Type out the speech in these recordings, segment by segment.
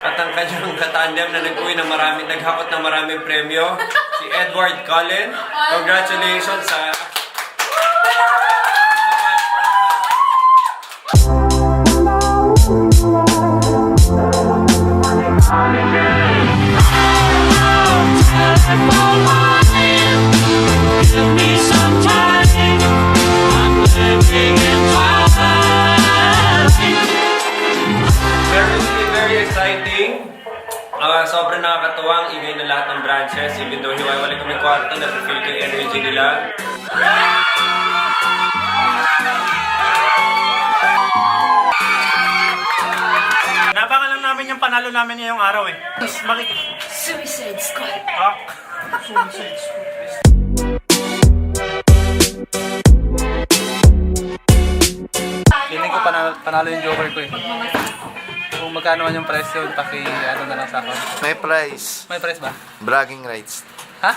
At ang kanyang katandem na nag-uwi ng naghakot ng maraming premyo, si Edward Cullen. Congratulations sa... Very exciting. Sobrang nakakatuwa ang ingay ng lahat ng branches. Even though hiwa-wala kami kwarto, na-feel ko yung energy nila. Nabangan lang namin yung panalo namin ngayong araw eh. Suicide Squad. Suicide Squad. Feeling ko panalo yung joker ko eh. Kung magkano man yung price yun, ano na lang sa akin. May price. May price ba? Bragging rights. Ha?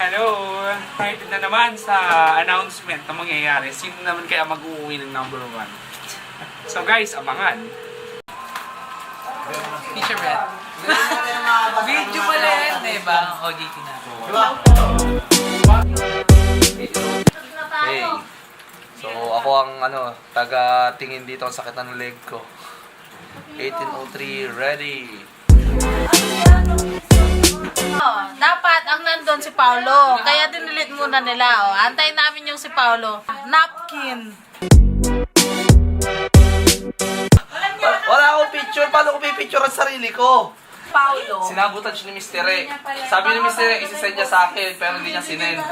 Hello! Excited na naman sa announcement na mangyayari. Sino naman kaya mag-uwi ng number 1? So guys, abangan. Teacher Red. Video pala yan, diba? OJT na. Hey. So ako ang taga-tingin dito ang sakit ng leg ko. 1803 ready. Dapat ang nandun si Paolo. Kaya dinilit muna nila. Antayin namin yung si Paolo. Napkin. Wala akong picture. Paano ko pipicture ang sarili ko? Paolo. Sinagutan siya ni Mr. E. Sabi ni Mr. E, isisend niya sa akin pero hindi niya sinend.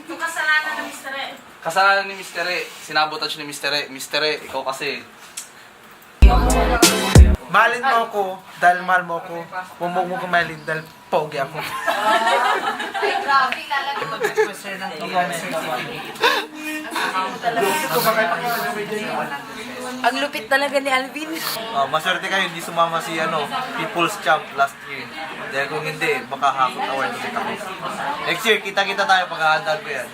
Yung kasalanan ng Mr. E. Kasalanan ni Mr. E. Sinabutan siya ni Mr. E. Mr. E, ikaw kasi. Mahalin mo ako dahil mahal mo ako. Huwag mo kumahalin dahil pogi ako. Ay, grabe. Lalagay mag-request ng Ang lupit talaga ni Alvin. Maswerte kayo, hindi sumama si People's Champ last year. Dahil kung hindi, makahakot award ulit ako. Next year, kita-kita tayo paghahandaan ko yan.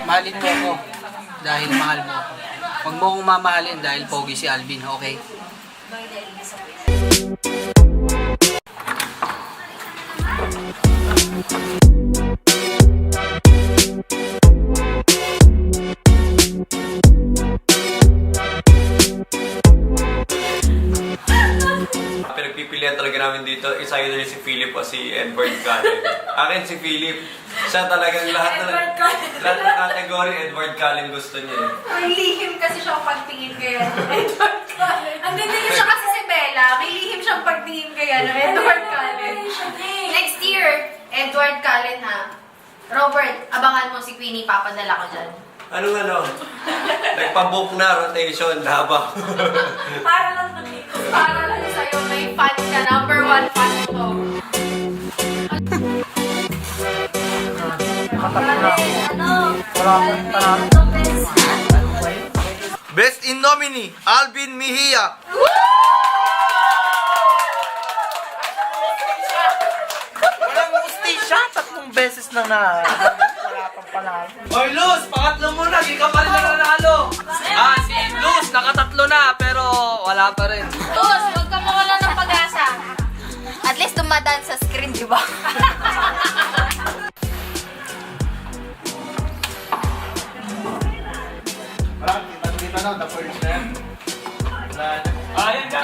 Mahalin mo ako dahil mahal mo ako. Huwag mo akong mamahalin dahil pogi si Alvin, okay? Pinagpipilian talaga namin dito, isa yun si Philip o si Edward Cullen. Akin si Philip, siya talagang lahat ng category Edward Cullen gusto niya eh. May lihim kasi siyang pagtingin kaya ng Edward Cullen. Ang ganyan siya kasi si Bella. May lihim siyang pagtingin kaya ng Edward Cullen. Next year, Edward Cullen ha. Robert, abangan mo si Queenie, papadala ko dyan. Anong nagpa-book na rotation, habang. Para lang sa'yo, may fan ka. Number 1 fan ko. Best in nominee, Alvin Mejia. Walang mustisya, 3 beses na wala pang panalo. Hoy Luz, pangatlo muna, di ka pa rin nanalo. Si Luz, nakatatlo na, pero wala pa rin. Tos, huwag ka mawala ng pag-asa. At least dumadaan sa screen, di ba? Kita na, the first time. Ayan ka!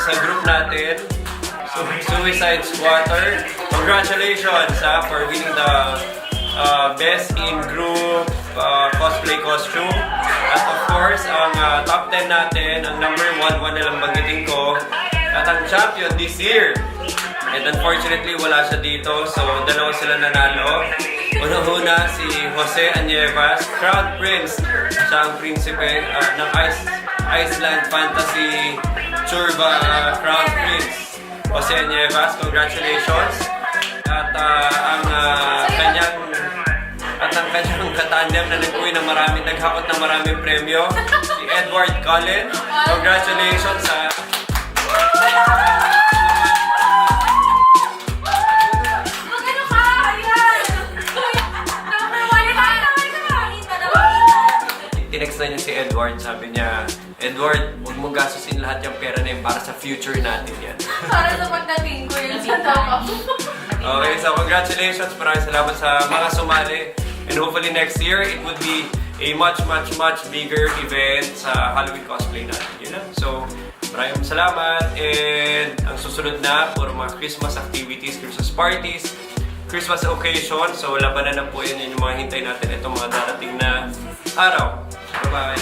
sa group natin, Suicide Squatter. Congratulations for winning the Best in Group Cosplay Costume. At of course, ang top 10 natin, ang number 1 na lang banggitin ko, at ang champion this year. And unfortunately, wala siya dito, so dalawa sila nanalo. Una-una si Jose Anyevas, Crown Prince. Siya ang prinsipe ng Iceland Fantasy Churba Crown Prince. Jose Anyevas, congratulations. At ang kanyang katandem na nag-uwi ng naghakot ng maraming premyo, si Edward Cullen. Congratulations sa... Magano ka? Ayan! Number 1 Tinext na niya si Edward, sabi niya, Edward, huwag mo gastusin lahat yung pera na yun para sa future natin yan. Para sa pagdating ko yun dito. Okay, so congratulations. Maraming salamat sa mga sumali. And hopefully next year, it would be a much bigger event sa Halloween cosplay natin. Yun lang. So, maraming salamat. And ang susunod na, puro mga Christmas activities, Christmas parties, Christmas occasion. So, labanan na po yun yung mga hintay natin itong mga darating na araw. Bye-bye!